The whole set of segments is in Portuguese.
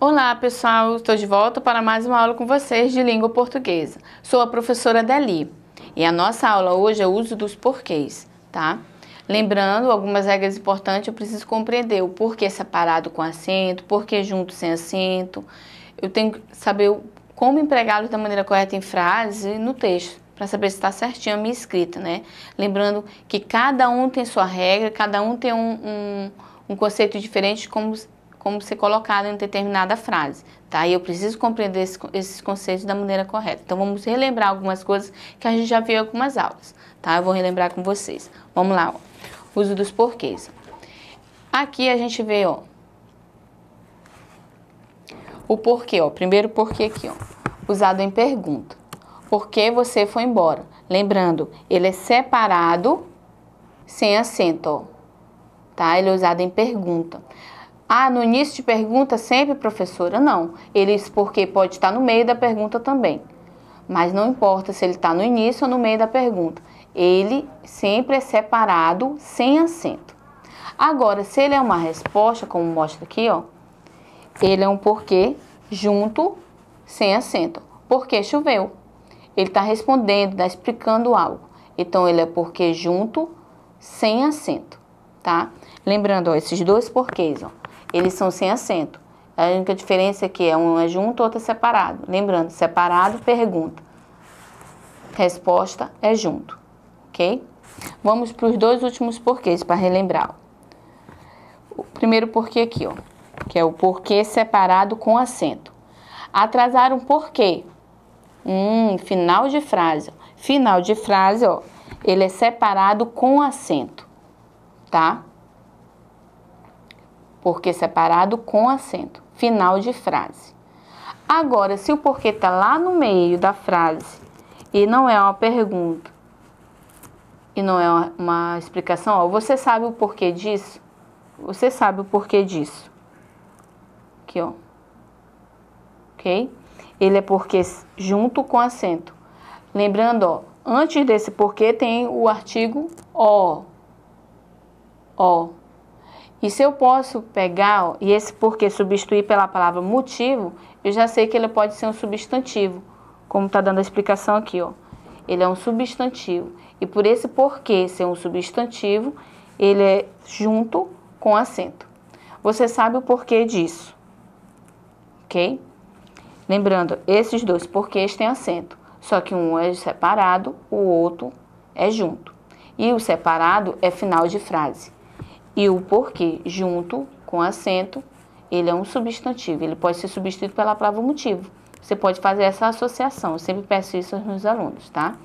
Olá pessoal, estou de volta para mais uma aula com vocês de língua portuguesa. Sou a professora Deli e a nossa aula hoje é o uso dos porquês, tá? Lembrando algumas regras importantes, eu preciso compreender o porquê separado com acento, porquê junto sem acento. Eu tenho que saber como empregá-los da maneira correta em frases e no texto, para saber se está certinho a minha escrita, né? Lembrando que cada um tem sua regra, cada um tem um conceito diferente de como ser colocado em determinada frase, tá? E eu preciso compreender esses conceitos da maneira correta. Então, vamos relembrar algumas coisas que a gente já viu em algumas aulas, tá? Eu vou relembrar com vocês. Vamos lá, ó. Uso dos porquês. Aqui a gente vê, ó, o porquê, ó. Primeiro porquê aqui, ó, usado em pergunta. Por que você foi embora? Lembrando, ele é separado sem acento, ó, tá? Ele é usado em pergunta. Ah, no início de pergunta sempre, professora? Não. Porque pode estar no meio da pergunta também. Mas não importa se ele está no início ou no meio da pergunta. Ele sempre é separado sem acento. Agora, se ele é uma resposta, como mostra aqui, ó, ele é um porquê junto sem acento. Porque choveu. Ele está respondendo, está explicando algo. Então, ele é porquê junto sem acento, tá? Lembrando, ó, esses dois porquês, ó. Eles são sem acento. A única diferença é que um é junto, outro é separado. Lembrando, separado, pergunta. Resposta é junto. Ok? Vamos para os dois últimos porquês, para relembrar. O primeiro porquê aqui, ó, que é o porquê separado com acento. Atrasar um porquê. Final de frase. Final de frase, ó, ele é separado com acento. Tá? Porquê separado com acento. Final de frase. Agora, se o porquê está lá no meio da frase e não é uma pergunta e não é uma explicação, ó, você sabe o porquê disso? Você sabe o porquê disso? Aqui, ó. Ok? Ele é porquê junto com acento. Lembrando, ó, antes desse porquê tem o artigo ó. Ó. E se eu posso pegar, ó, e esse porquê substituir pela palavra motivo, eu já sei que ele pode ser um substantivo, como está dando a explicação aqui, ó. Ele é um substantivo. E por esse porquê ser um substantivo, ele é junto com acento. Você sabe o porquê disso, ok? Lembrando, esses dois porquês têm acento, só que um é separado, o outro é junto. E o separado é final de frase. E o porquê junto com acento, ele é um substantivo. Ele pode ser substituído pela palavra motivo. Você pode fazer essa associação. Eu sempre peço isso aos meus alunos, tá?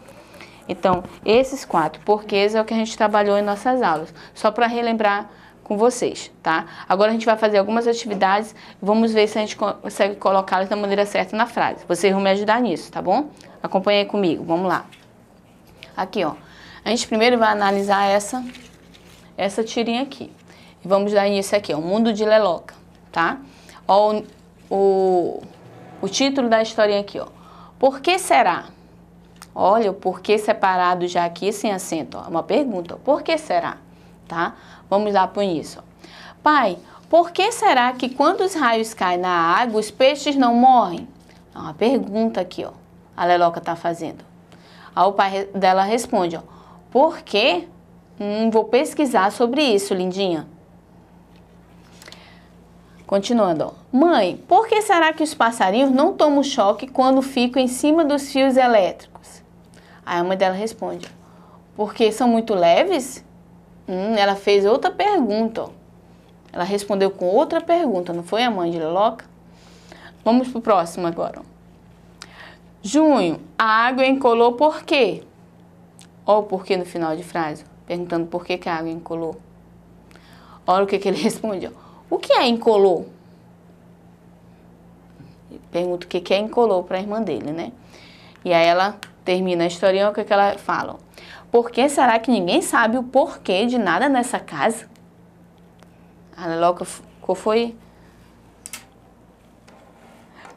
Então, esses 4 porquês é o que a gente trabalhou em nossas aulas. Só para relembrar com vocês, tá? Agora a gente vai fazer algumas atividades. Vamos ver se a gente consegue colocá-las da maneira certa na frase. Vocês vão me ajudar nisso, tá bom? Acompanhe aí comigo. Vamos lá. Aqui, ó. A gente primeiro vai analisar essa tirinha aqui. E vamos dar início aqui, ó, o mundo de Leloca, tá? Ó, o título da historinha aqui, ó. Por que será? Olha, o porquê separado já aqui sem acento, ó. Uma pergunta, ó. Por que será? Tá? Vamos lá para isso, ó. Pai, por que será que quando os raios caem na água, os peixes não morrem? É uma pergunta aqui, ó. A Leloca tá fazendo. Aí o pai dela responde, ó. Por quê? Vou pesquisar sobre isso, lindinha. Continuando, ó. Mãe, por que será que os passarinhos não tomam choque quando ficam em cima dos fios elétricos? Aí a mãe dela responde, porque são muito leves? Ela fez outra pergunta, ó. Ela respondeu com outra pergunta, não foi a mãe de Leloca? Vamos pro próximo agora, ó. Junho, a água encolou por quê? Ó o porquê no final de frase, perguntando por que a água encolou. Olha o que ele responde, ó. O que é encolou? Pergunta o que é encolou para a irmã dele, né? E aí ela termina a historinha, o que ela fala? Por que será que ninguém sabe o porquê de nada nessa casa? A Leloca foi...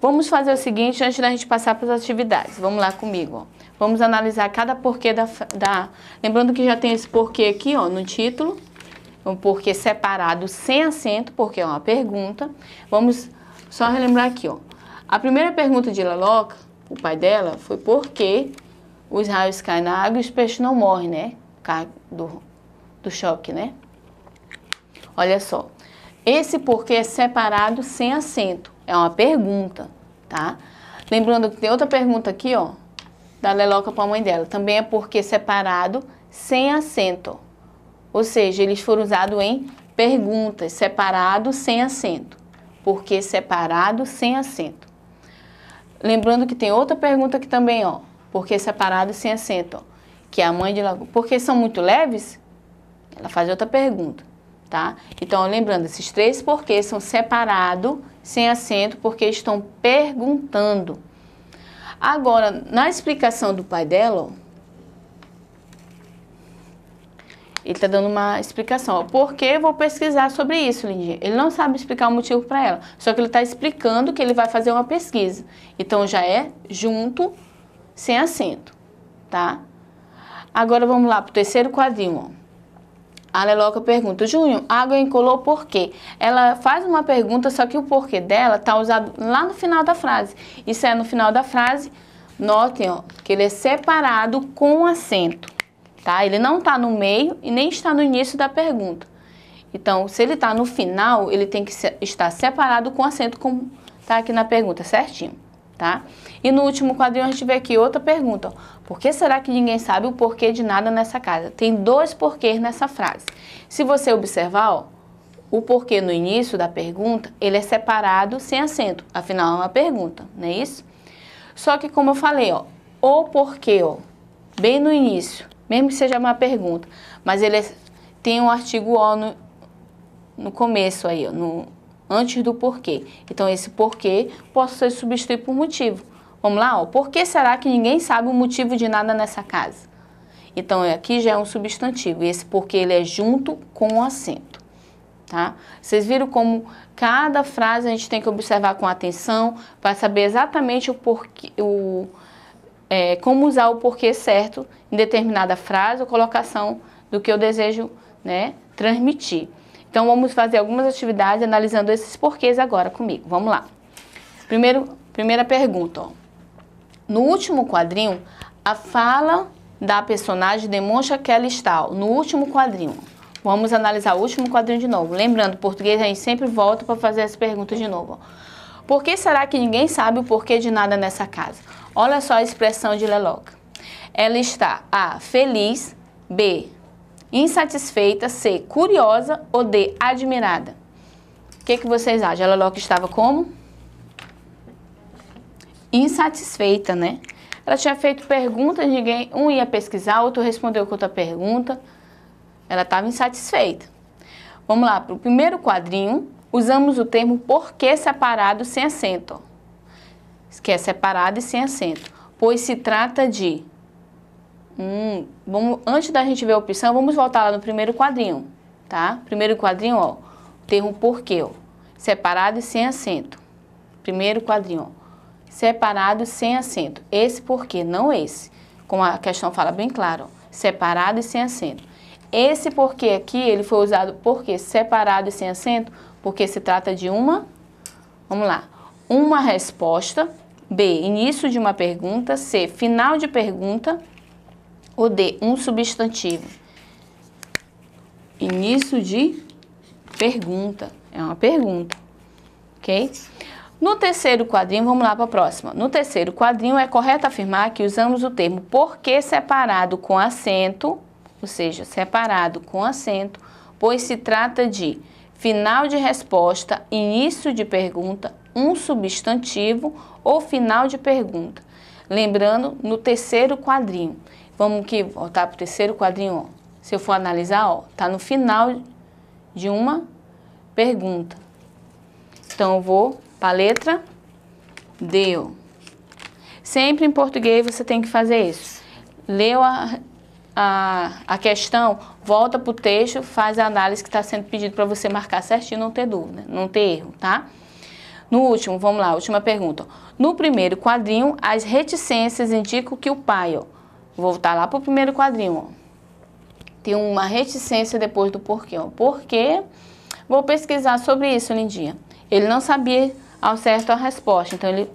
Vamos fazer o seguinte, antes da gente passar para as atividades. Vamos lá comigo, ó. Vamos analisar cada porquê Lembrando que já tem esse porquê aqui, ó, no título. Um porquê separado sem acento, porque é uma pergunta. Vamos Só relembrar aqui, ó. A primeira pergunta de Leloca, o pai dela, foi por que os raios caem na água e os peixes não morrem, né? Do choque, né? Olha só. Esse porquê é separado sem acento. É uma pergunta, tá? Lembrando que tem outra pergunta aqui, ó, da Leloca para a mãe dela. Também é porquê separado sem acento. Ou seja, eles foram usados em perguntas, separado sem acento. Porquê separado sem acento. Lembrando que tem outra pergunta aqui também, ó. Porquê separado sem acento, ó. Que é a mãe de Leloca. Porque são muito leves? Ela faz outra pergunta, tá? Então, lembrando, esses três porquês são separados sem acento porque estão perguntando. Agora, na explicação do pai dela, ó, ele está dando uma explicação. Ó, por que vou pesquisar sobre isso, Lindinha? Ele não sabe explicar o motivo para ela. Só que ele está explicando que ele vai fazer uma pesquisa. Então, já é junto, sem acento, tá? Agora, vamos lá para o terceiro quadrinho, ó. A Leloca pergunta, Júnior, água incolor por quê? Ela faz uma pergunta, só que o porquê dela está usado lá no final da frase. Isso é no final da frase. Notem, ó, que ele é separado com acento. Tá? Ele não está no meio e nem está no início da pergunta. Então, se ele está no final, ele tem que estar separado com acento, como está aqui na pergunta, certinho. Tá? E no último quadrinho a gente vê aqui outra pergunta. Ó. Por que será que ninguém sabe o porquê de nada nessa casa? Tem dois porquês nessa frase. Se você observar, ó, o porquê no início da pergunta, ele é separado sem acento. Afinal, é uma pergunta, não é isso? Só que, como eu falei, ó, o porquê, ó, bem no início, mesmo que seja uma pergunta, mas ele tem um artigo O no começo aí, ó, antes do porquê. Então, esse porquê pode ser substituído por motivo. Vamos lá, ó. Por que será que ninguém sabe o motivo de nada nessa casa? Então, aqui já é um substantivo. E esse porquê, ele é junto com o acento, tá? Vocês viram como cada frase a gente tem que observar com atenção para saber exatamente o porquê, como usar o porquê certo em determinada frase ou colocação do que eu desejo, né, transmitir. Então, vamos fazer algumas atividades analisando esses porquês agora comigo. Vamos lá. Primeira pergunta, ó. No último quadrinho, a fala da personagem demonstra que ela está, ó, no último quadrinho. Vamos analisar o último quadrinho de novo. Lembrando, português a gente sempre volta para fazer as perguntas de novo, ó. Por que será que ninguém sabe o porquê de nada nessa casa? Olha só a expressão de Leloca. Ela está A, feliz, B, insatisfeita, C, curiosa ou D, admirada? O que vocês acham? A Leloca estava como? Insatisfeita, né? Ela tinha feito perguntas, um ia pesquisar, outro respondeu com outra pergunta. Ela estava insatisfeita. Vamos lá, para o primeiro quadrinho, usamos o termo porquê separado sem acento. Que é separado e sem acento. Pois se trata de... antes da gente ver a opção, vamos voltar lá no primeiro quadrinho, tá? Primeiro quadrinho, ó, o termo porquê, ó, separado e sem acento. Primeiro quadrinho, ó, separado e sem acento. Esse porquê, não esse. Como a questão fala bem claro, ó, separado e sem acento. Esse porquê aqui, ele foi usado porquê separado e sem acento, porque se trata de uma, vamos lá, uma resposta, B, início de uma pergunta, C, final de pergunta, ou D, um substantivo. Início de pergunta, é uma pergunta, ok? No terceiro quadrinho, vamos lá para a próxima. No terceiro quadrinho, é correto afirmar que usamos o termo porquê separado com acento, ou seja, separado com acento, pois se trata de final de resposta, início de pergunta, um substantivo ou final de pergunta. Lembrando, no terceiro quadrinho, vamos aqui voltar para o terceiro quadrinho, ó. Se eu for analisar, ó, tá no final de uma pergunta. Então, eu vou para a letra D. Ó. Sempre em português você tem que fazer isso. Leu a questão, volta para o texto, faz a análise que está sendo pedido para você marcar certinho, não ter dúvida, não ter erro, tá? No último, vamos lá, última pergunta. No primeiro quadrinho, as reticências indicam que o pai, ó, vou voltar lá para o primeiro quadrinho, ó, tem uma reticência depois do porquê, ó. Por quê? Vou pesquisar sobre isso, Lindinha. Ele não sabia ao certo a resposta. Então, ele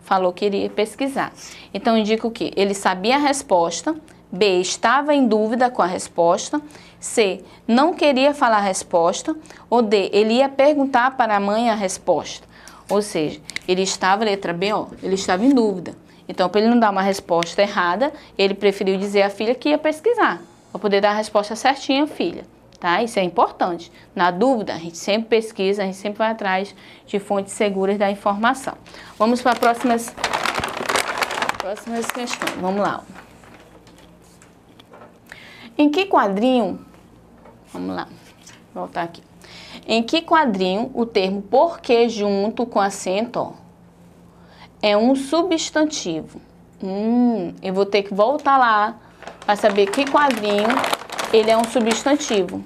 falou que iria pesquisar. Então, indica o quê? Ele sabia a resposta. B, estava em dúvida com a resposta. C, não queria falar a resposta. Ou D, ele ia perguntar para a mãe a resposta. Ou seja, ele estava, letra B, ó, ele estava em dúvida. Então, para ele não dar uma resposta errada, ele preferiu dizer à filha que ia pesquisar, para poder dar a resposta certinha à filha. Tá? Isso é importante. Na dúvida, a gente sempre pesquisa, a gente sempre vai atrás de fontes seguras da informação. Vamos para as próximas questões. Vamos lá. Em que quadrinho... Vamos lá, voltar aqui. Em que quadrinho o termo porque junto com acento, ó, é um substantivo? Eu vou ter que voltar lá para saber que quadrinho ele é um substantivo.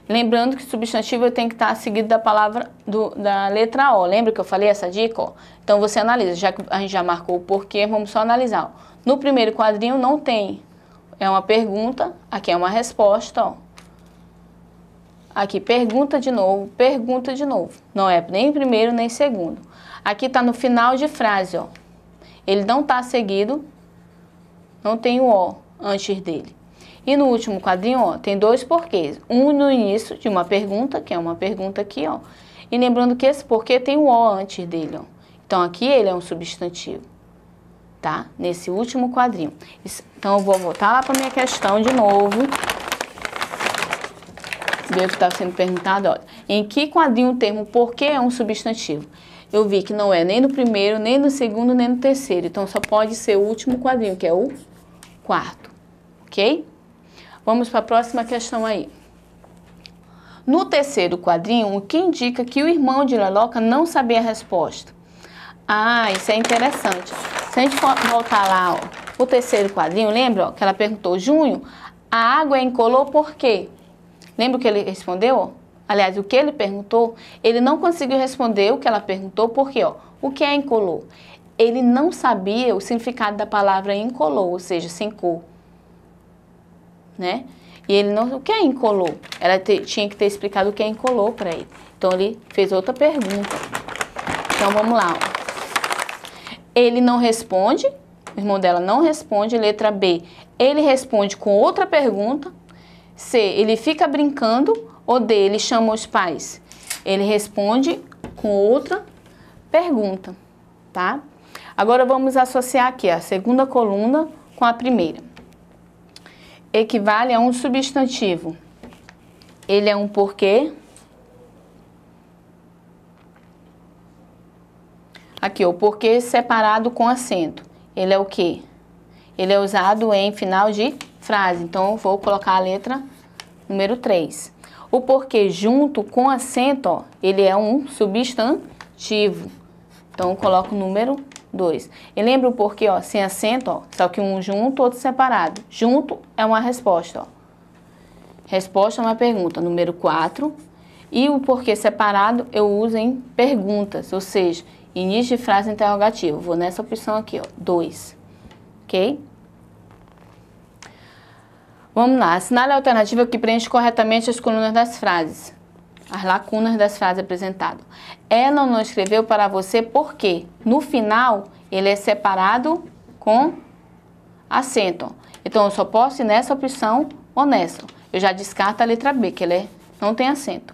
Lembrando que substantivo tem que estar seguido da palavra, da letra O. Lembra que eu falei essa dica? Ó? Então você analisa, já que a gente já marcou o porquê, vamos só analisar. Ó. No primeiro quadrinho não tem, é uma pergunta, aqui é uma resposta, ó. Aqui, pergunta de novo, pergunta de novo. Não é nem primeiro nem segundo. Aqui está no final de frase, ó. Ele não está seguido, não tem o O antes dele. E no último quadrinho, ó, tem dois porquês. Um no início de uma pergunta, que é uma pergunta aqui, ó. E lembrando que esse porquê tem o O antes dele, ó. Então, aqui ele é um substantivo, tá? Nesse último quadrinho. Então, eu vou voltar lá para minha questão de novo. Ver o que está sendo perguntado, olha. Em que quadrinho o termo porquê é um substantivo? Eu vi que não é nem no primeiro, nem no segundo, nem no terceiro. Então, só pode ser o último quadrinho, que é o quarto. Ok? Vamos para a próxima questão aí. No terceiro quadrinho, o que indica que o irmão de Leloca não sabia a resposta? Ah, isso é interessante. Se a gente voltar lá, ó, o terceiro quadrinho, lembra ó, que ela perguntou, Junho, a água é incolor por quê? Lembra o que ele respondeu? Ó? Aliás, o que ele perguntou, ele não conseguiu responder o que ela perguntou, porque ó, o que é incolor? Ele não sabia o significado da palavra incolor, ou seja, sem cor. Né? E ele não... O que é incolor? Ela tinha que ter explicado o que é incolor para ele. Então, ele fez outra pergunta. Então, vamos lá. Ó. Ele não responde, o irmão dela não responde. Letra B, ele responde com outra pergunta. C, ele fica brincando. Ou D, ele chama os pais. Ele responde com outra pergunta, tá? Agora, vamos associar aqui a segunda coluna com a primeira. Equivale a um substantivo. Ele é um porquê. Aqui, o porquê separado com acento. Ele é o quê? Ele é usado em final de frase. Então, eu vou colocar a letra número 3. O porquê junto com acento, ó, ele é um substantivo. Então, eu coloco o número 2. E lembra o porquê, ó, sem acento, ó, só que um junto, outro separado. Junto é uma resposta, ó. Resposta é uma pergunta, número 4. E o porquê separado eu uso em perguntas, ou seja, início de frase interrogativa. Vou nessa opção aqui, ó, 2. Ok? Vamos lá. Assinale a alternativa que preenche corretamente as colunas das frases. As lacunas das frases apresentadas. Ela não escreveu para você porque no final ele é separado com acento. Então eu só posso ir nessa opção ou nessa. Eu já descarto a letra B, que ele não tem acento.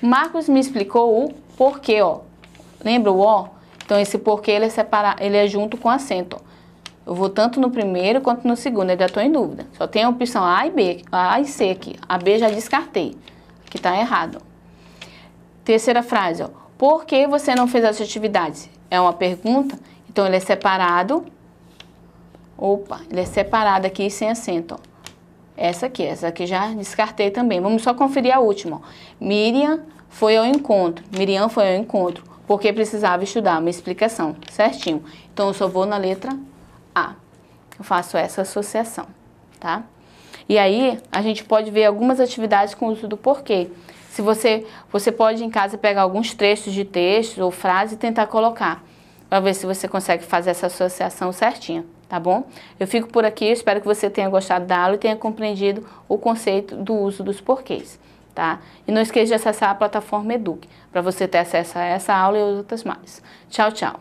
Marcos me explicou o porquê, ó. Lembra o ó? Então esse porquê ele é separado, ele é junto com acento. Ó. Eu vou tanto no primeiro quanto no segundo, ainda estou em dúvida. Só tem a opção A e B, A e C aqui. A B já descartei, que está errado. Terceira frase, ó. Por que você não fez as atividades? É uma pergunta, então ele é separado. Opa, ele é separado aqui sem acento, ó. Essa aqui já descartei também. Vamos só conferir a última, ó. Miriam foi ao encontro, porque precisava estudar, uma explicação, certinho. Então eu só vou na letra A. Eu faço essa associação, tá? E aí, a gente pode ver algumas atividades com o uso do porquê. Se você pode em casa pegar alguns trechos de texto ou frase e tentar colocar, para ver se você consegue fazer essa associação certinha, tá bom? Eu fico por aqui, espero que você tenha gostado da aula e tenha compreendido o conceito do uso dos porquês. tá? E não esqueça de acessar a plataforma Eduque, para você ter acesso a essa aula e outras mais. Tchau, tchau!